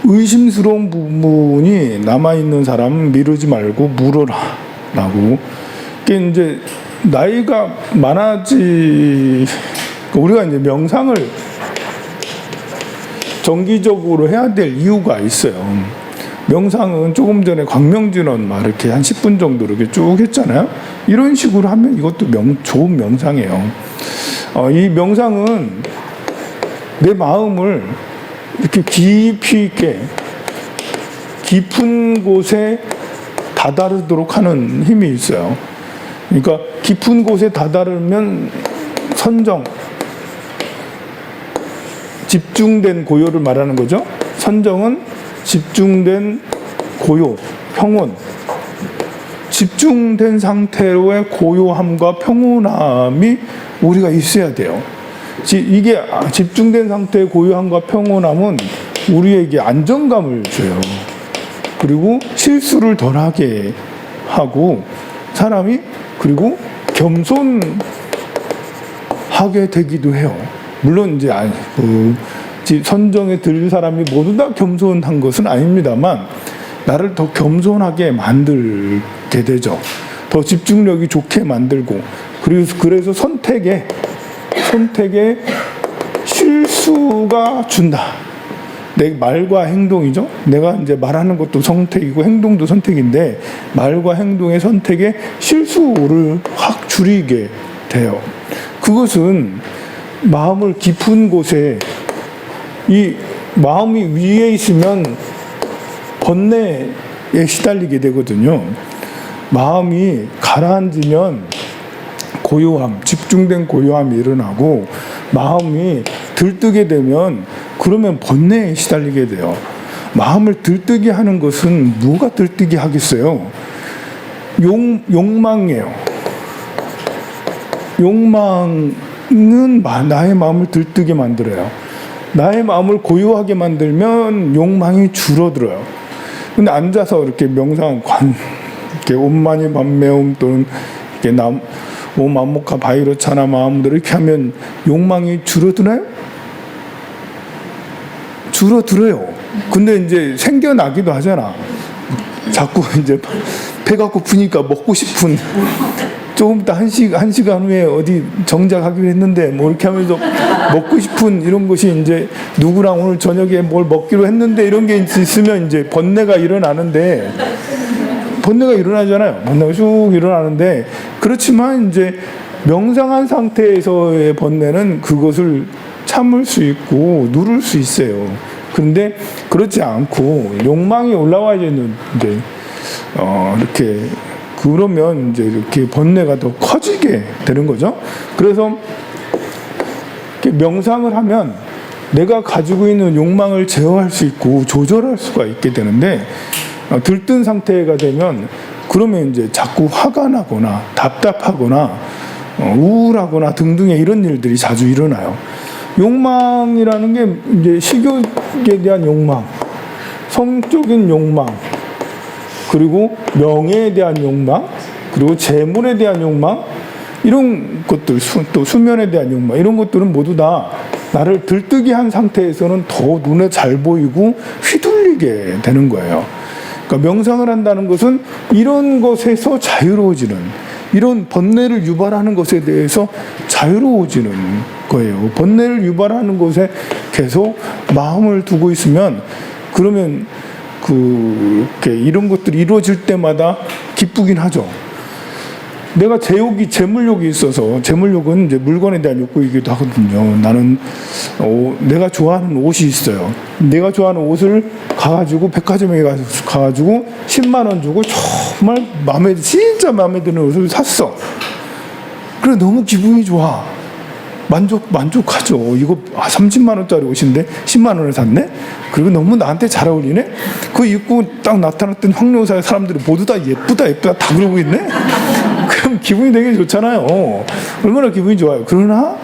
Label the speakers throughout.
Speaker 1: 의심스러운 부분이 남아있는 사람은 미루지 말고 물어라 라고. 그게 이제 나이가 우리가 이제 명상을 정기적으로 해야 될 이유가 있어요. 명상은 조금 전에 광명진원 막 이렇게 한 10분 정도 이렇게 쭉 했잖아요. 이런 식으로 하면 이것도 좋은 명상이에요. 이 명상은 내 마음을 이렇게 깊이 있게 깊은 곳에 다다르도록 하는 힘이 있어요. 그러니까 깊은 곳에 다다르면 선정, 집중된 고요를 말하는 거죠. 선정은 집중된 고요, 평온. 집중된 상태로의 고요함과 평온함이 우리가 있어야 돼요. 이게 집중된 상태의 고요함과 평온함은 우리에게 안정감을 줘요. 그리고 실수를 덜하게 하고 사람이 그리고 겸손하게 되기도 해요. 물론 이제 선정에 들 사람이 모두 다 겸손한 것은 아닙니다만 나를 더 겸손하게 만들게 되죠. 더 집중력이 좋게 만들고 그래서 선택에 실수가 준다. 내 말과 행동이죠. 내가 이제 말하는 것도 선택이고 행동도 선택인데 말과 행동의 선택에 실수를 확 줄이게 돼요. 그것은 마음을 깊은 곳에 이 마음이 위에 있으면 번뇌에 시달리게 되거든요. 마음이 가라앉으면 고요함, 집중된 고요함이 일어나고 마음이 들뜨게 되면 그러면 번뇌에 시달리게 돼요. 마음을 들뜨게 하는 것은 뭐가 들뜨게 하겠어요? 욕망이에요. 욕망은 나의 마음을 들뜨게 만들어요. 나의 마음을 고요하게 만들면 욕망이 줄어들어요. 근데 앉아서 이렇게 이렇게 온만이 만매움 또는 이렇게 옴 안목하 바이로차나 마음들 이렇게 하면 욕망이 줄어드나요? 줄어들어요. 근데 이제 생겨나기도 하잖아. 자꾸 이제 배가 고프니까 먹고 싶은 조금 이따 한 시간 후에 어디 정작하기로 했는데 뭐 이렇게 하면서 먹고 싶은 이런 것이 이제 누구랑 오늘 저녁에 뭘 먹기로 했는데 이런 게 있으면 이제 번뇌가 일어나는데 번뇌가 일어나잖아요. 번뇌가 쭉 일어나는데 그렇지만 이제 명상한 상태에서의 번뇌는 그것을 참을 수 있고 누를 수 있어요. 그런데 그렇지 않고 욕망이 올라와야 되는데 이렇게 그러면 이제 이렇게 번뇌가 더 커지게 되는 거죠. 그래서 이렇게 명상을 하면 내가 가지고 있는 욕망을 제어할 수 있고 조절할 수가 있게 되는데 들뜬 상태가 되면 그러면 이제 자꾸 화가 나거나 답답하거나 우울하거나 등등의 이런 일들이 자주 일어나요. 욕망이라는 게 이제 식욕에 대한 욕망, 성적인 욕망, 그리고 명예에 대한 욕망, 그리고 재물에 대한 욕망, 이런 것들, 또 수면에 대한 욕망, 이런 것들은 모두 다 나를 들뜨게 한 상태에서는 더 눈에 잘 보이고 휘둘리게 되는 거예요. 그러니까 명상을 한다는 것은 이런 것에서 자유로워지는, 이런 번뇌를 유발하는 것에 대해서 자유로워지는 거예요. 번뇌를 유발하는 것에 계속 마음을 두고 있으면 그러면 이렇게 이런 것들이 이루어질 때마다 기쁘긴 하죠. 내가 재물욕이 있어서, 재물욕은 이제 물건에 대한 욕구이기도 하거든요. 나는 내가 좋아하는 옷이 있어요. 내가 좋아하는 옷을 가가지고 백화점에 가가지고 10만 원 주고 정말 진짜 마음에 드는 옷을 샀어. 그래 너무 기분이 좋아. 만족하죠. 이거 30만 원짜리 옷인데 10만 원을 샀네? 그리고 너무 나한테 잘 어울리네? 그거 입고 딱 나타났던 황룡사의 사람들이 모두 다 예쁘다 다 그러고 있네? 그럼 기분이 되게 좋잖아요. 얼마나 기분이 좋아요. 그러나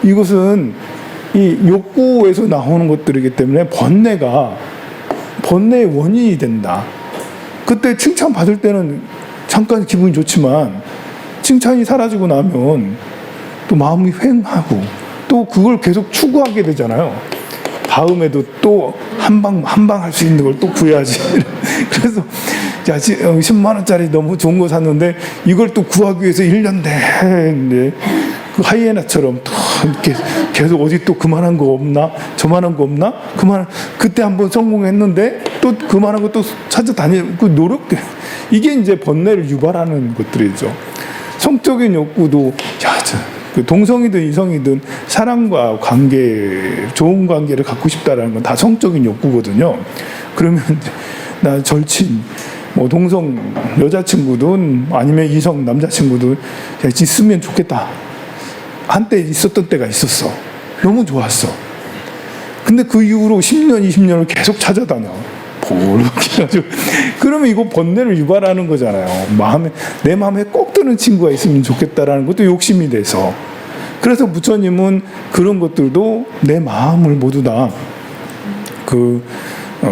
Speaker 1: 이것은 이 욕구에서 나오는 것들이기 때문에 번뇌의 원인이 된다. 그때 칭찬받을 때는 잠깐 기분이 좋지만 칭찬이 사라지고 나면 또 마음이 휑하고 또 그걸 계속 추구하게 되잖아요. 다음에도 또 한 방 할 수 있는 걸 또 구해야지. 그래서 야, 10만 원짜리 너무 좋은 거 샀는데 이걸 또 구하기 위해서 1년 내내 그 하이에나처럼 또 이렇게 계속 어디 또 그만한 거 없나? 저만한 거 없나? 그때 한번 성공했는데 또 그만한 거 또 찾아다니고 그 노력, 이게 이제 번뇌를 유발하는 것들이죠. 성적인 욕구도 그 동성이든 이성이든 사랑과 관계, 좋은 관계를 갖고 싶다라는 건 다 성적인 욕구거든요. 그러면 나 절친, 뭐 동성 여자친구든 아니면 이성 남자친구든 있으면 좋겠다. 한때 있었던 때가 있었어. 너무 좋았어. 근데 그 이후로 10년, 20년을 계속 찾아다녀. 그러면 이거 번뇌를 유발하는 거잖아요. 내 마음에 꼭 드는 친구가 있으면 좋겠다라는 것도 욕심이 돼서. 그래서 부처님은 그런 것들도 내 마음을 모두 다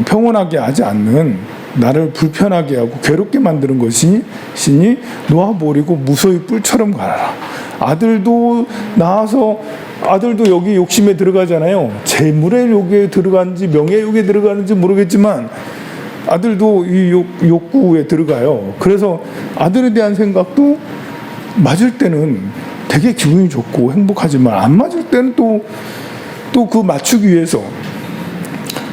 Speaker 1: 평온하게 하지 않는, 나를 불편하게 하고 괴롭게 만드는 것이니 놓아버리고 무소히 뿔처럼 가라. 아들도 낳아서 아들도 여기 욕심에 들어가잖아요. 재물의 욕에 들어가는지 명예 욕에 들어가는지 모르겠지만 아들도 이 욕구에 들어가요. 그래서 아들에 대한 생각도 맞을 때는 되게 기분이 좋고 행복하지만 안 맞을 때는 또 그 맞추기 위해서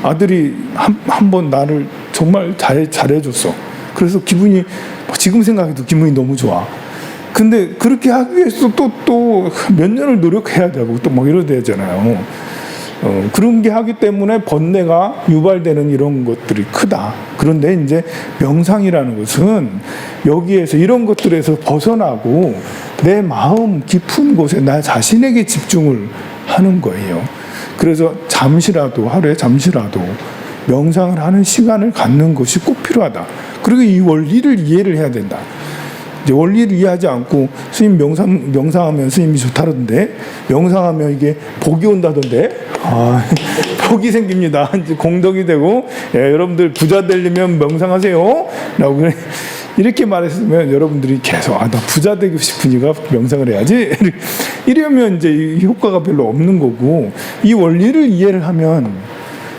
Speaker 1: 아들이 한 번 나를 정말 잘해줬어. 그래서 기분이, 지금 생각해도 기분이 너무 좋아. 근데 그렇게 하기 위해서 또 몇 년을 노력해야 되고 또 막 이래야 되잖아요. 그런 게 하기 때문에 번뇌가 유발되는 이런 것들이 크다. 그런데 이제 명상이라는 것은 여기에서 이런 것들에서 벗어나고 내 마음 깊은 곳에 나 자신에게 집중을 하는 거예요. 그래서 하루에 잠시라도 명상을 하는 시간을 갖는 것이 꼭 필요하다. 그리고 이 원리를 이해를 해야 된다. 이제 원리를 이해하지 않고 스님 명상하면 스님이 좋다던데, 명상하면 이게 복이 온다던데, 복이 생깁니다. 이제 공덕이 되고, 여러분들 부자 되려면 명상하세요. 라고 이렇게 말했으면 여러분들이 계속 나 부자 되고 싶으니까 명상을 해야지. 이러면 이제 효과가 별로 없는 거고, 이 원리를 이해를 하면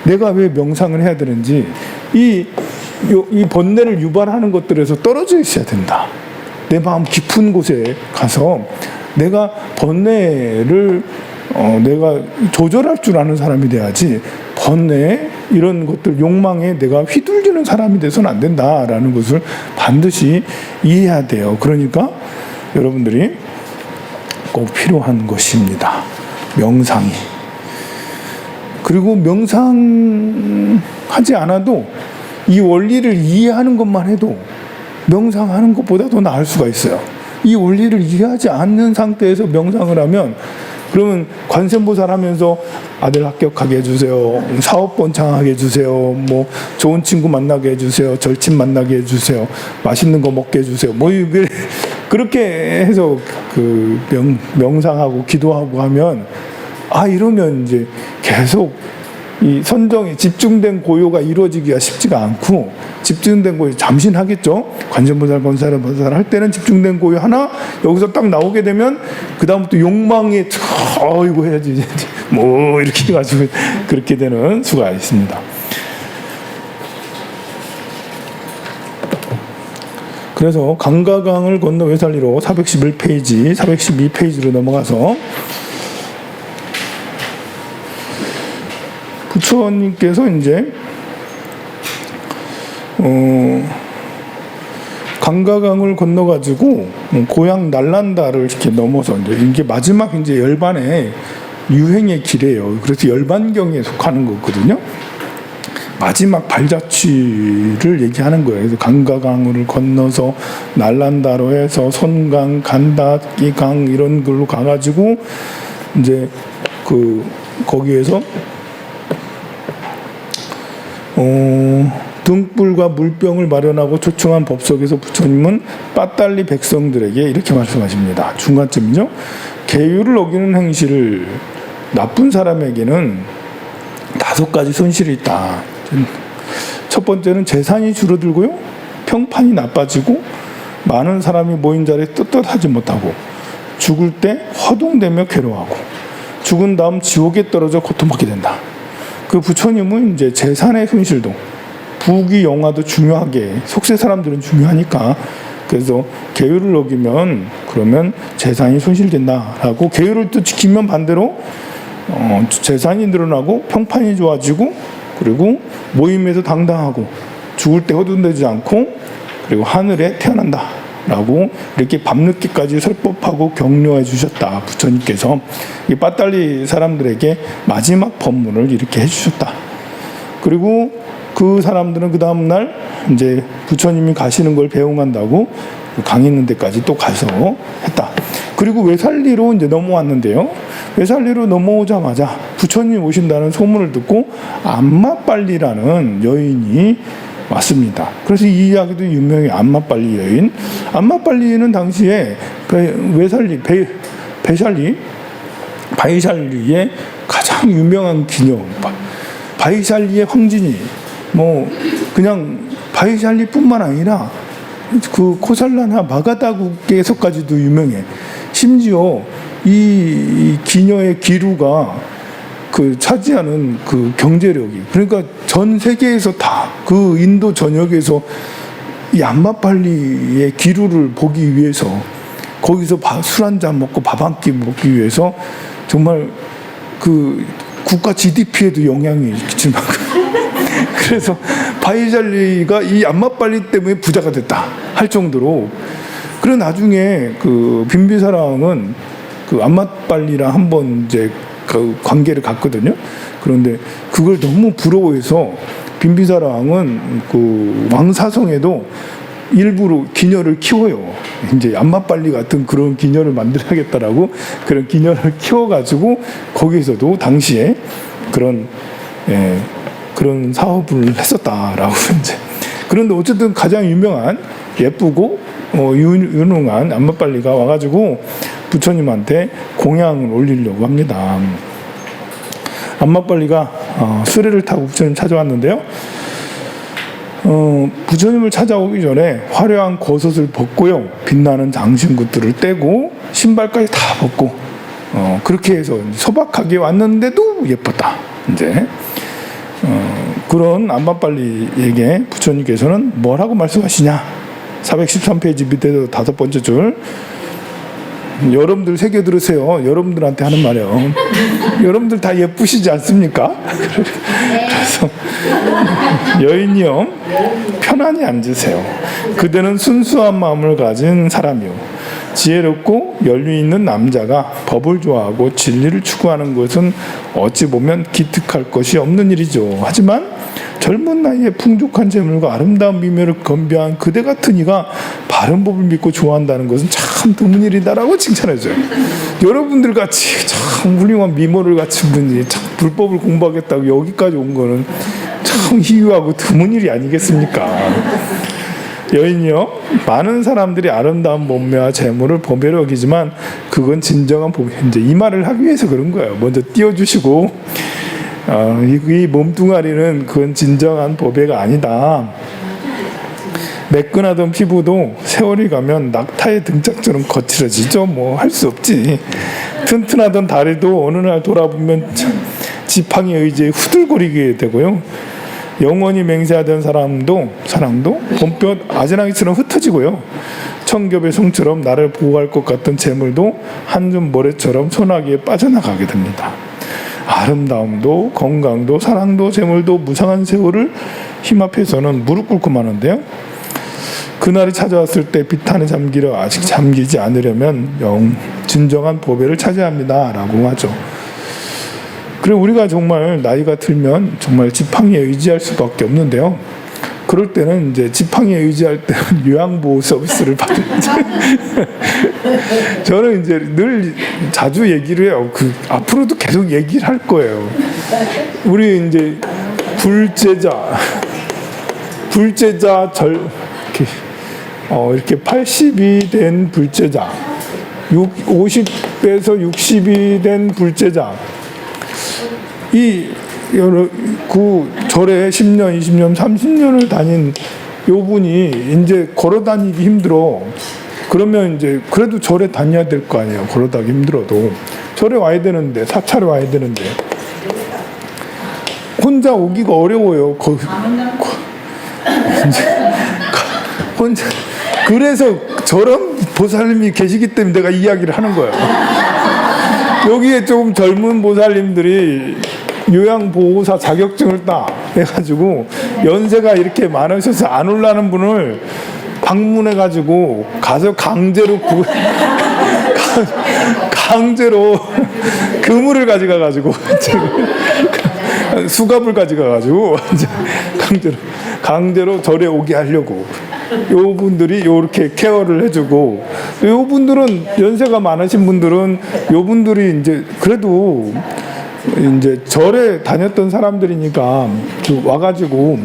Speaker 1: 내가 왜 명상을 해야 되는지, 이 번뇌를 유발하는 것들에서 떨어져 있어야 된다. 내 마음 깊은 곳에 가서 내가 번뇌를 내가 조절할 줄 아는 사람이 돼야지, 번뇌 이런 것들 욕망에 내가 휘둘리는 사람이 돼서는 안 된다라는 것을 반드시 이해해야 돼요. 그러니까 여러분들이 꼭 필요한 것입니다. 명상이. 그리고 명상하지 않아도 이 원리를 이해하는 것만 해도 명상하는 것보다 더 나을 수가 있어요. 이 원리를 이해하지 않는 상태에서 명상을 하면, 그러면 관세음보살 하면서 아들 합격하게 해주세요, 사업 번창하게 해주세요, 뭐 좋은 친구 만나게 해주세요, 절친 만나게 해주세요, 맛있는 거 먹게 해주세요, 뭐 그렇게 해서 명상하고 기도하고 하면, 이러면 이제 계속 이 선정이 집중된 고요가 이루어지기가 쉽지가 않고, 집중된 고요 잠시 하겠죠. 관세음보살, 권사를 할 때는 집중된 고요 하나, 여기서 딱 나오게 되면 그 다음부터 욕망에 이거 해야지 뭐 이렇게 해가지고 그렇게 되는 수가 있습니다. 그래서 강가강을 건너 외살리로 411페이지, 412페이지로 넘어가서 부처님께서 이제 강가강을 건너가지고 고향 날란다를 이렇게 넘어서 이게 마지막 이제 열반의 유행의 길이에요. 그래서 열반경에 속하는 거거든요. 마지막 발자취를 얘기하는 거예요. 그래서 강가강을 건너서 날란다로 해서 손강, 간다기강 이런 걸로 가가지고 이제 거기에서 등불과 물병을 마련하고 초청한 법석에서 부처님은 빠딸리 백성들에게 이렇게 말씀하십니다. 중간쯤이죠. 계율을 어기는 행실을 나쁜 사람에게는 5가지 손실이 있다. 첫 번째는 재산이 줄어들고요, 평판이 나빠지고, 많은 사람이 모인 자리에 떳떳하지 못하고, 죽을 때 허둥대며 괴로워하고, 죽은 다음 지옥에 떨어져 고통받게 된다. 그 부처님은 이제 재산의 손실도 부귀 영화도 중요하게 속세 사람들은 중요하니까 그래서 계율을 어기면 그러면 재산이 손실된다라고 계율을 또 지키면 반대로 재산이 늘어나고 평판이 좋아지고 그리고 모임에서 당당하고 죽을 때 허둥대지 않고 그리고 하늘에 태어난다라고 이렇게 밤늦게까지 설법하고 격려해 주셨다. 부처님께서 이 빠딸리 사람들에게 마지막 법문을 이렇게 해주셨다. 그리고 그 사람들은 그 다음날 이제 부처님이 가시는 걸 배웅한다고 강 있는 데까지 또 가서 했다. 그리고 외살리로 이제 넘어왔는데요. 외살리로 넘어오자마자 부처님 오신다는 소문을 듣고 안마빨리라는 여인이 왔습니다. 그래서 이 이야기도 유명해요. 안마빨리 여인. 안마빨리는 당시에 바이샬리의 가장 유명한 기녀. 바이샬리의 황진이 뭐 그냥 바이샬리뿐만 아니라 그 코살라나 마가다국에서까지도 유명해. 심지어 이 기녀의 기루가 그 차지하는 그 경제력이 그러니까 전 세계에서 다 그 인도 전역에서 이 안마빨리의 기루를 보기 위해서 거기서 술 한 잔 먹고 밥 한 끼 먹기 위해서 정말 그 국가 GDP에도 영향이 끼칠 만큼 그래서 바이샬리가 이 안마빨리 때문에 부자가 됐다 할 정도로 그래 나중에 그 빈비사랑은 그 안마빨리랑 한번 이제 그 관계를 갖거든요. 그런데 그걸 너무 부러워해서 빈비사랑은 그 왕사성에도 일부러 기녀를 키워요. 이제 안마빨리 같은 그런 기녀를 만들어야겠다라고 그런 기녀를 키워가지고 거기에서도 당시에 그런 그런 사업을 했었다라고 이제 그런데 어쨌든 가장 유명한 예쁘고 유능한 안마빨리가 와가지고 부처님한테 공양을 올리려고 합니다. 안마빨리가 수레를 타고 부처님 찾아왔는데요. 부처님을 찾아오기 전에 화려한 겉옷을 벗고요. 빛나는 장신구들을 떼고 신발까지 다 벗고 그렇게 해서 소박하게 왔는데도 예뻤다. 이제 그런 안마빨리에게 부처님께서는 뭐라고 말씀하시냐? 413페이지 밑에서 5번째 줄. 여러분들 새겨 들으세요. 여러분들한테 하는 말이에요. 여러분들 다 예쁘시지 않습니까? 그래서 여인이요 편안히 앉으세요. 그대는 순수한 마음을 가진 사람이요 지혜롭고 연륜 있는 남자가 법을 좋아하고 진리를 추구하는 것은 어찌 보면 기특할 것이 없는 일이죠. 하지만 젊은 나이에 풍족한 재물과 아름다운 미모를 건배한 그대 같은 이가 바른 법을 믿고 좋아한다는 것은 참 드문 일이다라고 칭찬해줘요. 여러분들 같이 참 훌륭한 미모를 갖춘 분이 참 불법을 공부하겠다고 여기까지 온 거는 참 희귀하고 드문 일이 아니겠습니까? 여인이요 많은 사람들이 아름다운 몸매와 재물을 법으로 여기지만 그건 진정한 법. 이제 이 말을 하기 위해서 그런 거예요. 먼저 띄워주시고 이 몸뚱아리는 그건 진정한 보배가 아니다. 매끈하던 피부도 세월이 가면 낙타의 등짝처럼 거칠어지죠. 뭐 할 수 없지. 튼튼하던 다리도 어느 날 돌아보면 지팡이 의지에 후들거리게 되고요. 영원히 맹세하던 사랑도 봄볕 아지랑이처럼 흩어지고요. 청겹의 송처럼 나를 보호할 것 같던 재물도 한줌 모래처럼 소나기에 빠져나가게 됩니다. 아름다움도 건강도 사랑도 재물도 무상한 세월을 힘 앞에서는 무릎 꿇고 마는데요. 그날이 찾아왔을 때 비탄에 잠기려 아직 잠기지 않으려면 진정한 보배를 차지합니다 라고 하죠. 그리고 우리가 정말 나이가 들면 정말 지팡이에 의지할 수밖에 없는데요. 그럴 때는 이제 지팡이에 의지할 때는 요양보호 서비스를 받는 저는 이제 늘 자주 얘기를 해요. 앞으로도 계속 얘기를 할 거예요. 우리 이제 불제자 이렇게 80이 된 불제자, 50에서 60이 된 불제자, 그 절에 10년, 20년, 30년을 다닌 요 분이 이제 걸어 다니기 힘들어. 그러면 이제 그래도 절에 다녀야 될 거 아니에요. 걸어 다니기 힘들어도 절에 와야 되는데, 사찰에 와야 되는데 혼자 오기가 어려워요. 혼자. 그래서 저런 보살님이 계시기 때문에 내가 이야기를 하는 거예요. 여기에 조금 젊은 보살님들이 요양보호사 자격증을 따 해가지고 연세가 이렇게 많으셔서 안 올라는 분을 방문해가지고 가서 강제로 그물을 가져가가지고 수갑을 가져가가지고 강제로 절에 오게 하려고 요 분들이 요렇게 케어를 해주고, 요 분들은 연세가 많으신 분들은 요 분들이 이제 그래도 이제 절에 다녔던 사람들이니까 와가지고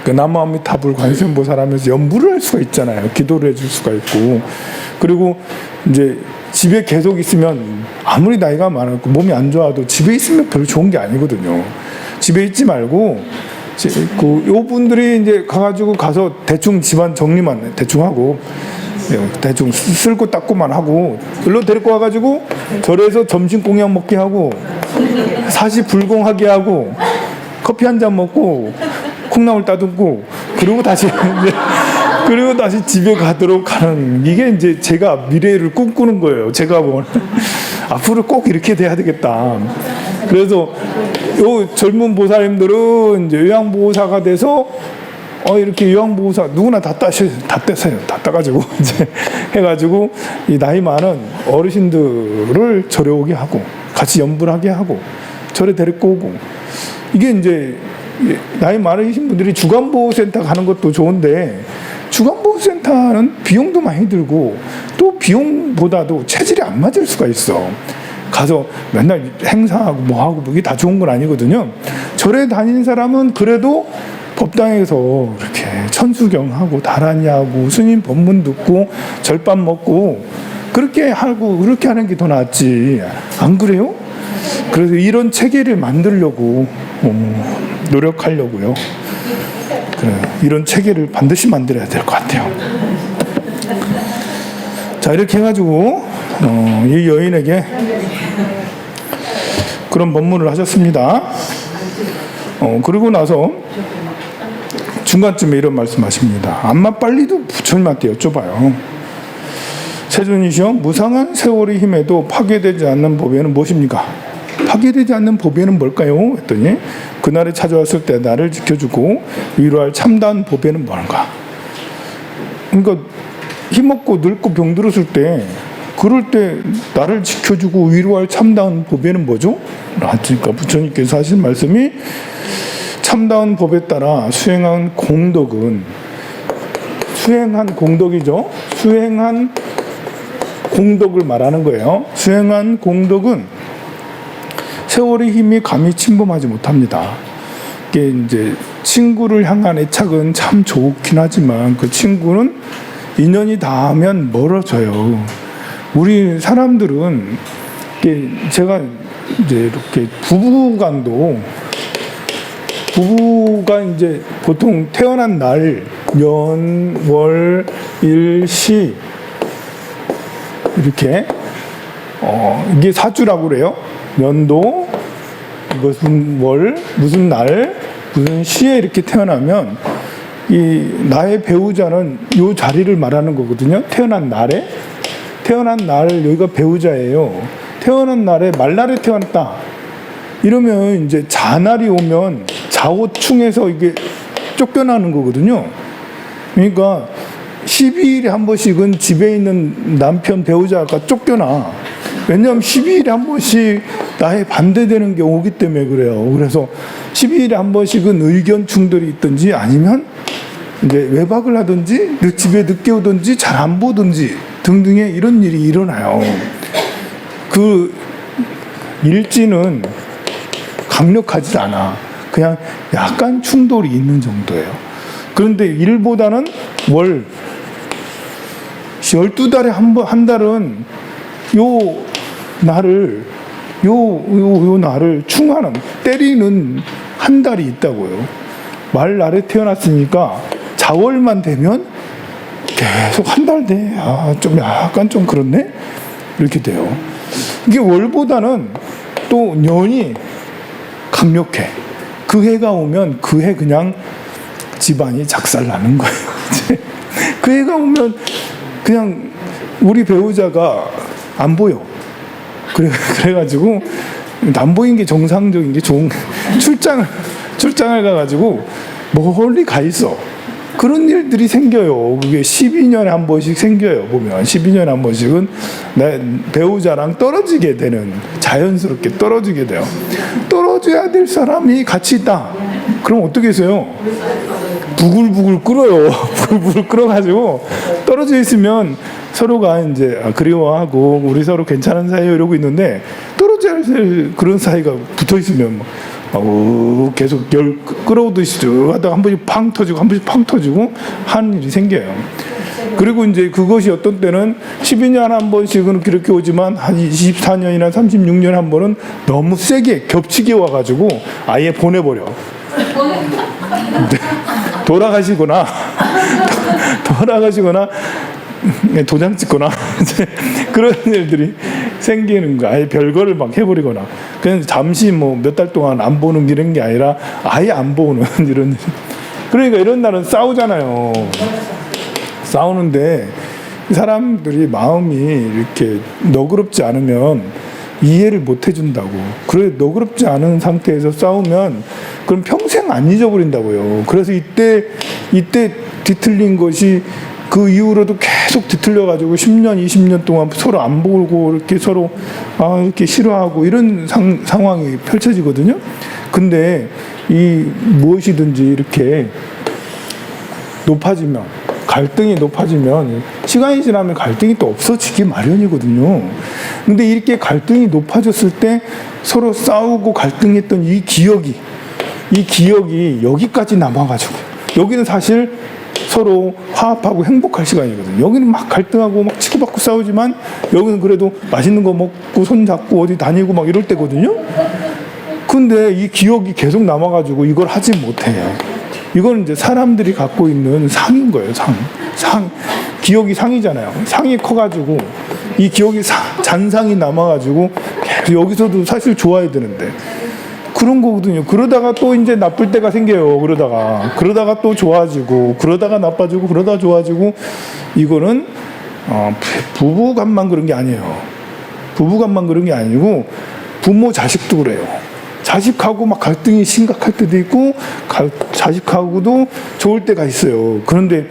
Speaker 1: 그 남아미타불 관세음보살 하면서 연부를 할 수가 있잖아요. 기도를 해줄 수가 있고. 그리고 이제 집에 계속 있으면 아무리 나이가 많았고 몸이 안 좋아도 집에 있으면 별로 좋은 게 아니거든요. 집에 있지 말고 요 분들이 이제 가서 대충 집안 정리만 대충 하고 대충 쓸고 닦고만 하고 일로 데리고 와가지고 절에서 점심 공양 먹게 하고 사시불공하게 하고 커피 한 잔 먹고 콩나물 따듬고 그리고 다시 집에 가도록 하는, 이게 이제 제가 미래를 꿈꾸는 거예요. 제가 앞으로 꼭 이렇게 돼야 되겠다. 그래서 요 젊은 보살님들은 이제 요양보호사가 돼서 이렇게 요양보호사 누구나 다 떼세요. 다 따가지고 이제 해가지고 이 나이 많은 어르신들을 절에 오게 하고 같이 연불하게 하고 절에 데리고 오고, 이게 이제 나이 많으신 분들이 주간보호센터 가는 것도 좋은데 주간보호센터는 비용도 많이 들고 또 비용보다도 체질이 안 맞을 수가 있어. 가서 맨날 행사하고 뭐하고 이게 다 좋은 건 아니거든요. 절에 다니는 사람은 그래도 법당에서 이렇게 천수경하고 다라니하고 스님 법문 듣고 절밥 먹고 그렇게 하는 게 더 낫지, 안 그래요? 그래서 이런 체계를 만들려고 노력하려고요. 이런 체계를 반드시 만들어야 될 것 같아요. 자, 이렇게 해가지고 이 여인에게 그런 법문을 하셨습니다. 그리고 나서 중간쯤에 이런 말씀하십니다. 암마 빨리도 부처님한테 여쭤봐요. 세존이시여, 무상한 세월의 힘에도 파괴되지 않는 법에는 무엇입니까? 파괴되지 않는 법에는 뭘까요? 했더니 그날에 찾아왔을 때 나를 지켜주고 위로할 참다한 법에는 뭔가. 그러니까 힘없고 늙고 병들었을 때 그럴 때 나를 지켜주고 위로할 참다운 법에는 뭐죠? 그러니까 부처님께서 하신 말씀이 참다운 법에 따라 수행한 공덕이죠. 수행한 공덕을 말하는 거예요. 수행한 공덕은 세월의 힘이 감히 침범하지 못합니다. 이게 이제 친구를 향한 애착은 참 좋긴 하지만 그 친구는 인연이 닿으면 멀어져요. 우리 사람들은 제가 이제 이렇게 부부가 이제 보통 태어난 날, 년, 월, 일, 시 이렇게 이게 사주라고 그래요. 연도, 무슨 월, 무슨 날, 무슨 시에 이렇게 태어나면 이 나의 배우자는 요 자리를 말하는 거거든요. 태어난 날 여기가 배우자예요. 태어난 날에 말날에 태어났다. 이러면 이제 자날이 오면 자오충에서 이게 쫓겨나는 거거든요. 그러니까 12일에 한 번씩은 집에 있는 남편 배우자가 쫓겨나. 왜냐하면 12일에 한 번씩 나에 반대되는 게 오기 때문에 그래요. 그래서 12일에 한 번씩은 의견 충돌이 있든지 아니면 이제 외박을 하든지 집에 늦게 오든지 잘 안 보든지 등등의 이런 일이 일어나요. 그 일지는 강력하지 않아. 그냥 약간 충돌이 있는 정도예요. 그런데 일보다는 월 12달에 한 달은 요 날을 충하는 때리는 한 달이 있다고요. 말날에 태어났으니까 자월만 되면 계속 한 달 돼. 좀 약간 좀 그렇네? 이렇게 돼요. 이게 월보다는 또 년이 강력해. 그 해가 오면 그 해 그냥 집안이 작살나는 거예요. 그 해가 오면 그냥 우리 배우자가 안 보여. 그래가지고 안 보인 게 정상적인 게 좋은 출장을 가가지고 멀리 가 있어. 그런 일들이 생겨요. 그게 12년에 한 번씩 생겨요. 보면 12년에 한 번씩은 내 배우자랑 떨어지게 되는, 자연스럽게 떨어지게 돼요. 떨어져야 될 사람이 같이 있다. 그럼 어떻게 했어요? 부글부글 끓어요. 부글부글 끓어가지고 떨어져 있으면 서로가 이제 그리워하고 우리 서로 괜찮은 사이에 이러고 있는데, 떨어져야 될 그런 사이가 붙어 있으면 계속 열 끓어오듯이 쭉 하다가 한 번씩 팡 터지고 한 번씩 팡 터지고 하는 일이 생겨요. 그리고 이제 그것이 어떤 때는 12년 한 번씩은 그렇게 오지만 한 24년이나 36년에 한 번은 너무 세게 겹치게 와가지고 아예 보내버려. 돌아가시거나 도장 찍거나 그런 일들이 생기는 거. 아예 별거를 막 해버리거나 그냥 잠시 뭐 몇 달 동안 안 보는 이런 게 아니라 아예 안 보는 이런 일. 그러니까 이런 날은 싸우잖아요. 싸우는데 사람들이 마음이 이렇게 너그럽지 않으면 이해를 못 해준다고. 그래, 너그럽지 않은 상태에서 싸우면 그럼 평생 안 잊어버린다고요. 그래서 이때 뒤틀린 것이 그 이후로도 계속 뒤틀려가지고 10년, 20년 동안 서로 안 보고 이렇게 서로 이렇게 싫어하고 이런 상황이 펼쳐지거든요. 근데 이 무엇이든지 이렇게 높아지면, 갈등이 높아지면 시간이 지나면 갈등이 또 없어지기 마련이거든요. 근데 이렇게 갈등이 높아졌을 때 서로 싸우고 갈등했던 이 기억이 여기까지 남아가지고, 여기는 사실 서로 화합하고 행복할 시간이거든요. 여기는 막 갈등하고 막 치고받고 싸우지만 여기는 그래도 맛있는 거 먹고 손잡고 어디 다니고 막 이럴 때거든요. 근데 이 기억이 계속 남아가지고 이걸 하지 못해요. 이건 이제 사람들이 갖고 있는 상인 거예요. 기억이 상이잖아요. 상이 커가지고 이 기억이 잔상이 남아가지고 계속 여기서도 사실 좋아야 되는데 그런 거거든요. 그러다가 또 이제 나쁠 때가 생겨요. 그러다가 또 좋아지고, 그러다가 나빠지고, 그러다가 좋아지고. 이거는 부부간만 그런 게 아니에요. 부부간만 그런 게 아니고 부모 자식도 그래요. 자식하고 막 갈등이 심각할 때도 있고 자식하고도 좋을 때가 있어요. 그런데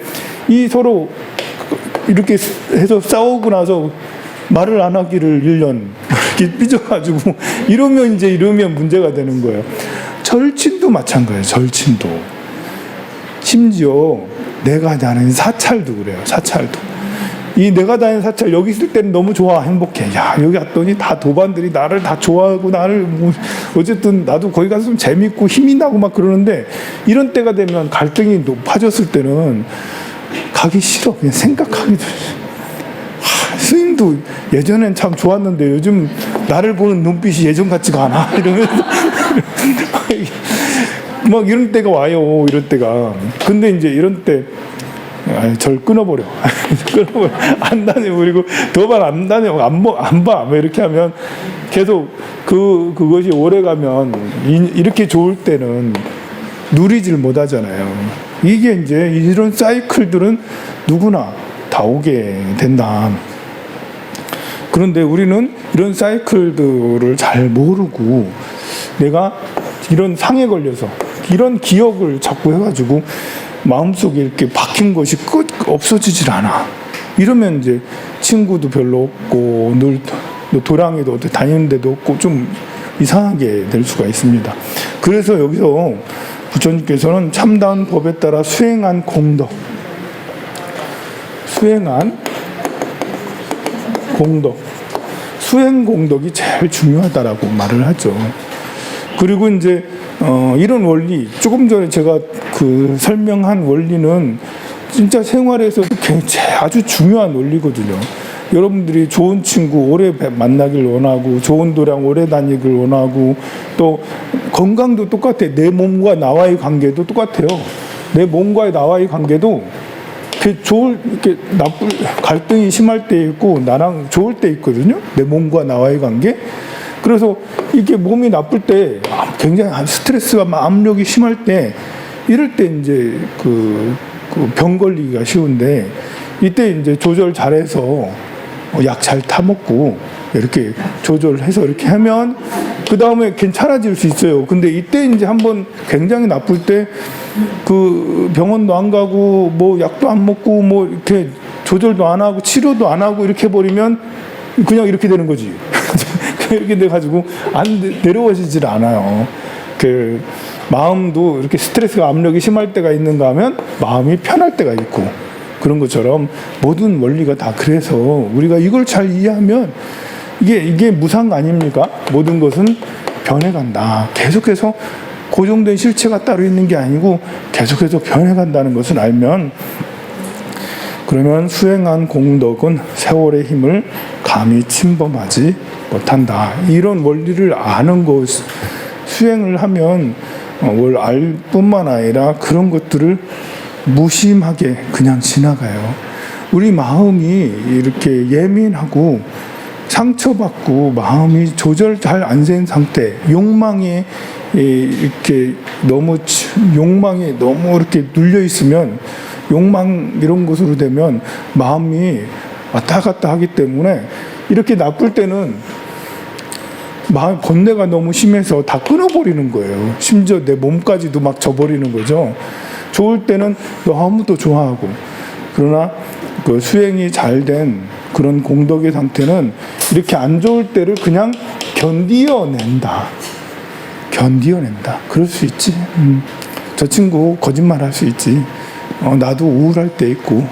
Speaker 1: 이 서로 이렇게 해서 싸우고 나서 말을 안 하기를 1년 이렇게 삐져가지고 이러면 문제가 되는 거예요. 절친도 마찬가지예요. 절친도. 심지어 내가 다니는 사찰도 그래요. 사찰도. 이 내가 다니는 사찰 여기 있을 때는 너무 좋아, 행복해. 야, 여기 왔더니 다 도반들이 나를 다 좋아하고 나를 어쨌든 나도 거기 가서 좀 재밌고 힘이 나고 막 그러는데, 이런 때가 되면 갈등이 높아졌을 때는 가기 싫어. 그냥 생각하기도 싫어. 스님도 예전엔 참 좋았는데 요즘 나를 보는 눈빛이 예전 같지가 않아. 이러면서 막 이런 때가 와요. 이런 때가. 근데 이제 이런 때 절 끊어버려. 안 다녀버리고 도발 안 다녀. 안 봐. 이렇게 하면 계속 그것이 오래 가면 이렇게 좋을 때는 누리질 못하잖아요. 이게 이제 이런 사이클들은 누구나 다 오게 된다. 그런데 우리는 이런 사이클들을 잘 모르고 내가 이런 상에 걸려서 이런 기억을 자꾸 해가지고 마음속에 이렇게 박힌 것이 없어지질 않아. 이러면 이제 친구도 별로 없고 늘 도량에도 어디 다니는 데도 없고 좀 이상하게 될 수가 있습니다. 그래서 여기서 부처님께서는 참다운 법에 따라 수행한 공덕, 수행 공덕이 제일 중요하다라고 말을 하죠. 그리고 이제 이런 원리, 조금 전에 제가 설명한 원리는 진짜 생활에서 아주 중요한 원리거든요. 여러분들이 좋은 친구 오래 만나길 원하고, 좋은 도량 오래 다니길 원하고, 또 건강도 똑같아. 내 몸과 나와의 관계도 똑같아요. 내 몸과 나와의 관계도 이렇게 갈등이 심할 때 있고 나랑 좋을 때 있거든요. 내 몸과 나와의 관계. 그래서 이게 몸이 나쁠 때 굉장히 스트레스가 압력이 심할 때 이럴 때 이제 그 병 걸리기가 쉬운데 이때 이제 조절 잘해서 약 잘 타먹고 이렇게 조절해서 이렇게 하면 그 다음에 괜찮아질 수 있어요. 근데 이때 이제 한번 굉장히 나쁠 때 그 병원도 안 가고 뭐 약도 안 먹고 뭐 이렇게 조절도 안 하고 치료도 안 하고 이렇게 해버리면 그냥 이렇게 되는 거지. 이렇게 돼가지고 안 내려오지질 않아요. 그 마음도 이렇게 스트레스가 압력이 심할 때가 있는가 하면 마음이 편할 때가 있고 그런 것처럼 모든 원리가 다 그래서 우리가 이걸 잘 이해하면 이게 무상 아닙니까? 모든 것은 변해간다. 계속해서 고정된 실체가 따로 있는 게 아니고 계속해서 변해간다는 것을 알면 그러면 수행한 공덕은 세월의 힘을 감히 침범하지 못한다. 이런 원리를 아는 것, 수행을 하면 뭘 알 뿐만 아니라 그런 것들을 무심하게 그냥 지나가요. 우리 마음이 이렇게 예민하고 상처받고 마음이 조절 잘 안 된 상태, 욕망에 이렇게 욕망에 너무 이렇게 눌려 있으면 욕망 이런 것으로 되면 마음이 왔다 갔다 하기 때문에 이렇게 나쁠 때는 마음 번뇌가 너무 심해서 다 끊어버리는 거예요. 심지어 내 몸까지도 막 져버리는 거죠. 좋을 때는 너무 또 좋아하고 그러나 그 수행이 잘 된 그런 공덕의 상태는 이렇게 안 좋을 때를 그냥 견디어낸다. 그럴 수 있지. 저 친구 거짓말 할 수 있지. 나도 우울할 때 있고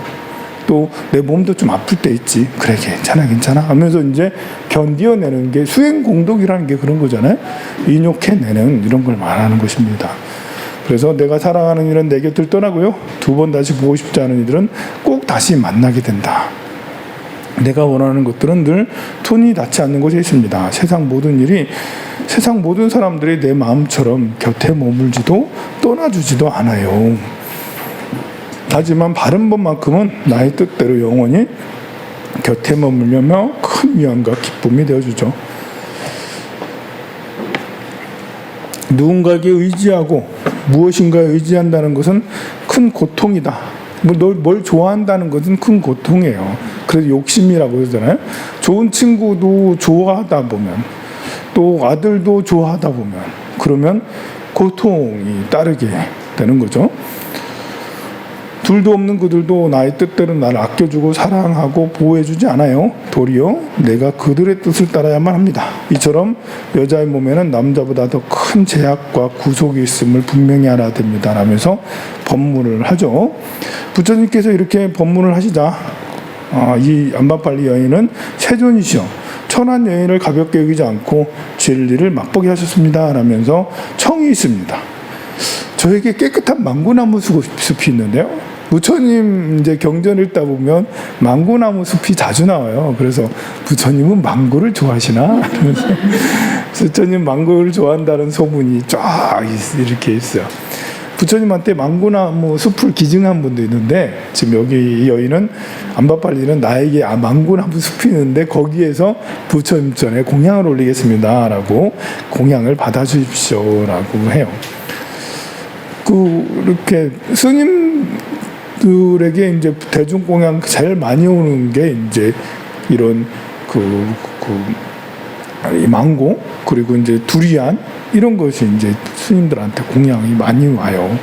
Speaker 1: 또 내 몸도 좀 아플 때 있지. 그래 괜찮아 하면서 이제 견디어내는 게 수행 공덕이라는 게 그런 거잖아요. 인욕해내는 이런 걸 말하는 것입니다. 그래서 내가 사랑하는 이는 내 곁을 떠나고요. 두 번 다시 보고 싶지 않은 이들은 꼭 다시 만나게 된다. 내가 원하는 것들은 늘 손이 닿지 않는 곳에 있습니다. 세상 모든 사람들이 내 마음처럼 곁에 머물지도 떠나주지도 않아요. 하지만 바른 법만큼은 나의 뜻대로 영원히 곁에 머물려며 큰 위안과 기쁨이 되어주죠. 누군가에게 의지하고 무엇인가에 의지한다는 것은 큰 고통이다. 뭘 좋아한다는 것은 큰 고통이에요. 그래서 욕심이라고 그러잖아요. 좋은 친구도 좋아하다 보면 또 아들도 좋아하다 보면 그러면 고통이 따르게 되는 거죠. 둘도 없는 그들도 나의 뜻대로 나를 아껴주고 사랑하고 보호해주지 않아요. 도리어 내가 그들의 뜻을 따라야만 합니다. 이처럼 여자의 몸에는 남자보다 더 큰 제약과 구속이 있음을 분명히 알아야 됩니다. 라면서 법문을 하죠. 부처님께서 이렇게 법문을 하시자 이 암바팔리 여인은 세존이시여 천한 여인을 가볍게 여기지 않고 진리를 맛보게 하셨습니다. 라면서 청이 있습니다. 저에게 깨끗한 망고나무 숲이 있는데요. 부처님 이제 경전 읽다 보면 망고나무 숲이 자주 나와요. 그래서 부처님은 망고를 좋아하시나? 부처님 망고를 좋아한다는 소문이 쫙 이렇게 있어요. 부처님한테 망고나무 숲을 기증한 분도 있는데 지금 여기 이 여인은 암바팔리는 나에게 망고나무 숲이 있는데 거기에서 부처님 전에 공양을 올리겠습니다. 라고 공양을 받아주십시오. 라고 해요. 이렇게 스님들에게 이제 대중공양 제일 많이 오는 게 이제 이런 이 망고 그리고 이제 두리안 이런 것이 이제 스님들한테 공양이 많이 와요.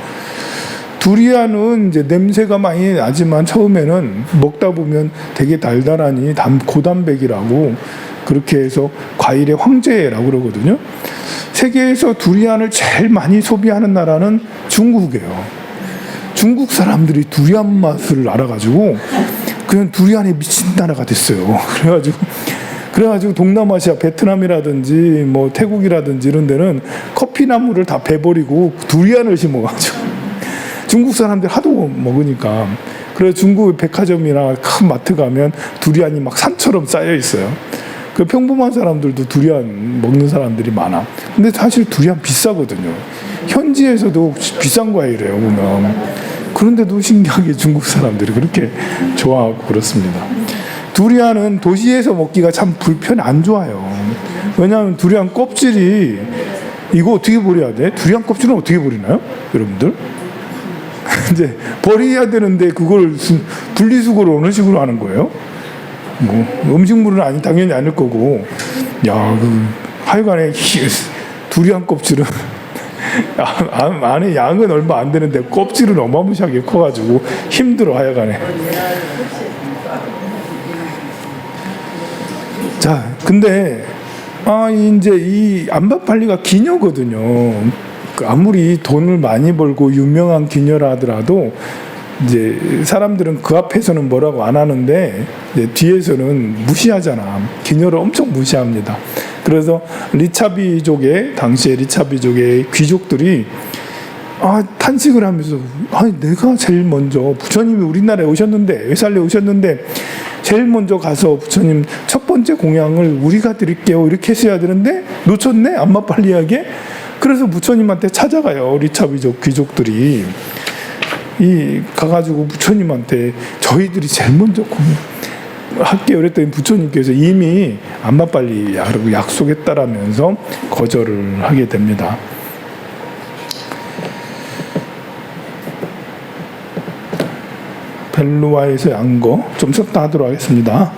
Speaker 1: 두리안은 이제 냄새가 많이 나지만 처음에는 먹다 보면 되게 달달하니 고단백이라고 그렇게 해서 과일의 황제라고 그러거든요. 세계에서 두리안을 제일 많이 소비하는 나라는 중국이에요. 중국 사람들이 두리안 맛을 알아가지고 그냥 두리안에 미친 나라가 됐어요. 그래가지고 동남아시아 베트남이라든지 뭐 태국이라든지 이런 데는 커피나무를 다 베버리고 두리안을 심어가지고 중국 사람들 하도 먹으니까 그래서 중국 백화점이나 큰 마트 가면 두리안이 막 산처럼 쌓여 있어요. 그 평범한 사람들도 두리안 먹는 사람들이 많아. 근데 사실 두리안 비싸거든요. 현지에서도 비싼 과일이에요, 보면. 그런데도 신기하게 중국 사람들이 그렇게 좋아하고 그렇습니다. 두리안은 도시에서 먹기가 참 안 좋아요. 왜냐하면 두리안 껍질이 이거 어떻게 버려야 돼? 두리안 껍질은 어떻게 버리나요? 여러분들? 이제 버려야 되는데 그걸 분리수거를 어느 식으로 하는 거예요? 뭐 음식물은 당연히 아닐 거고, 야, 하여간에 두리안 껍질은 안에 양은 얼마 안 되는데 껍질은 어마무시하게 커가지고 힘들어 하여간에. 자, 근데 이제 이 안바팔리가 기녀거든요. 아무리 돈을 많이 벌고 유명한 기녀라 하더라도 이제 사람들은 그 앞에서는 뭐라고 안 하는데 이제 뒤에서는 무시하잖아. 기녀를 엄청 무시합니다. 그래서 리차비족의 당시에 리차비족의 귀족들이 탄식을 하면서 내가 제일 먼저 부처님이 우리나라에 오셨는데 외살레 오셨는데 제일 먼저 가서 부처님 첫 번째 공양을 우리가 드릴게요 이렇게 했어야 되는데 놓쳤네 안마팔리하게. 그래서 부처님한테 찾아가요. 리차비족 귀족들이 가가지고 부처님한테 저희들이 제일 먼저 할게요 그랬더니 부처님께서 이미 안마팔리 약속했다라면서 거절을 하게 됩니다. 벨루아에서 얀 거 좀 썼다 하도록 하겠습니다.